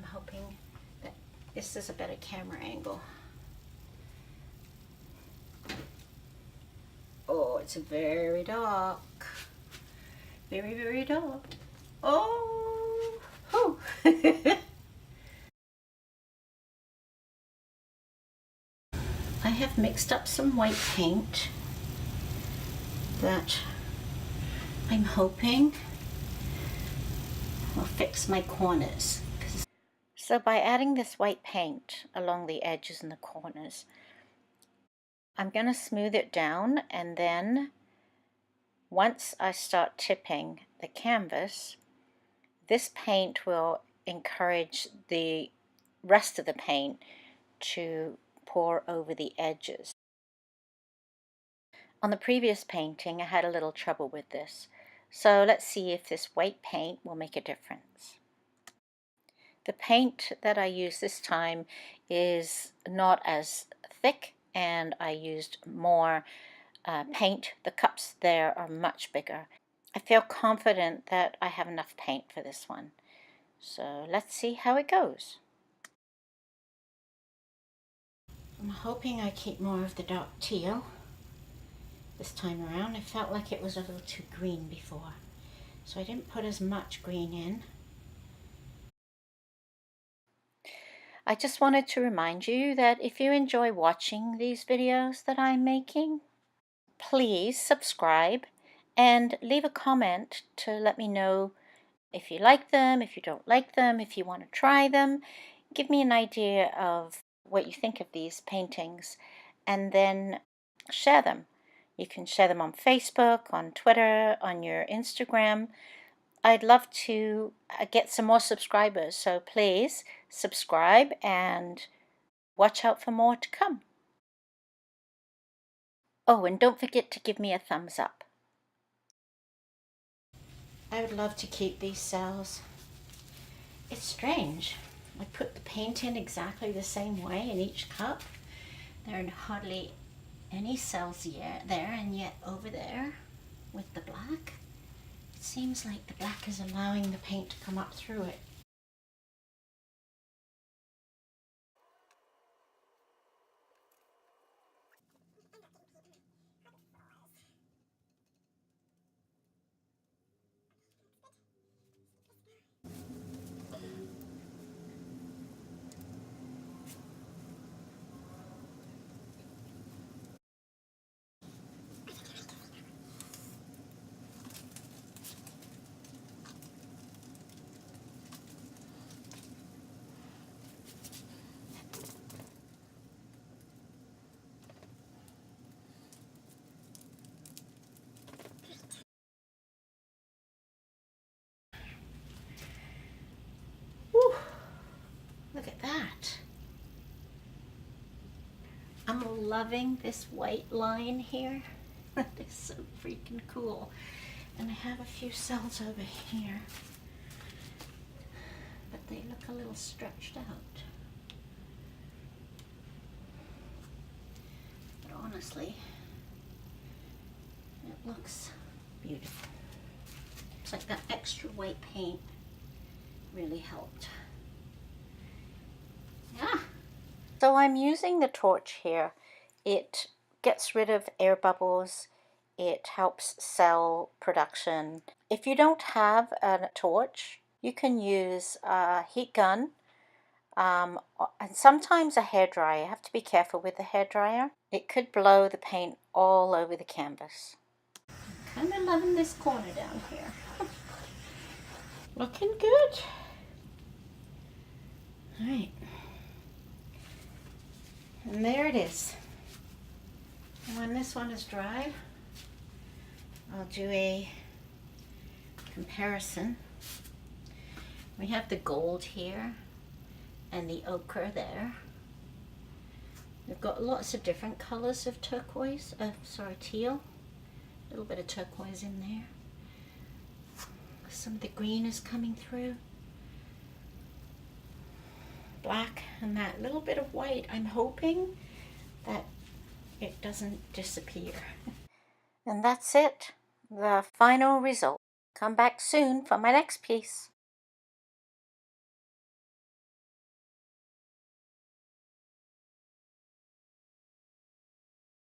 I'm hoping that this is a better camera angle. Oh, it's very dark. Very, very dark. Oh, oh. I have mixed up some white paint that I'm hoping will fix my corners. So by adding this white paint along the edges and the corners, I'm going to smooth it down, and then once I start tipping the canvas, this paint will encourage the rest of the paint to pour over the edges. On the previous painting I had a little trouble with this, so let's see if this white paint will make a difference. The paint that I use this time is not as thick, and I used more paint. The cups there are much bigger. I feel confident that I have enough paint for this one. So let's see how it goes. I'm hoping I keep more of the dark teal this time around. I felt like it was a little too green before, so I didn't put as much green in. I just wanted to remind you that if you enjoy watching these videos that I'm making, please subscribe and leave a comment to let me know if you like them, if you don't like them, if you want to try them. Give me an idea of what you think of these paintings, and then share them. You can share them on Facebook, on Twitter, on your Instagram. I'd love to get some more subscribers, so please subscribe and watch out for more to come. Oh, and don't forget to give me a thumbs up. I would love to keep these cells. It's strange. I put the paint in exactly the same way in each cup. There are hardly any cells yet there, and yet over there with the black, it seems like the black is allowing the paint to come up through it. Whew, look at that. I'm loving this white line here. That is so freaking cool. And I have a few cells over here, but they look a little stretched out. But honestly, it looks beautiful. It's like that extra white paint really helped. Yeah. So I'm using the torch here. It gets rid of air bubbles. It helps cell production. If you don't have a torch, you can use a heat gun and sometimes a hairdryer. You have to be careful with the hairdryer. It could blow the paint all over the canvas. I'm kind of loving this corner down here. Looking good. All right. And there it is. And when this one is dry, I'll do a comparison. We have the gold here and the ochre there. We've got lots of different colors of turquoise, teal. A little bit of turquoise in there. Some of the green is coming through. Black and that little bit of white. I'm hoping that it doesn't disappear. And that's it, the final result. Come back soon for my next piece.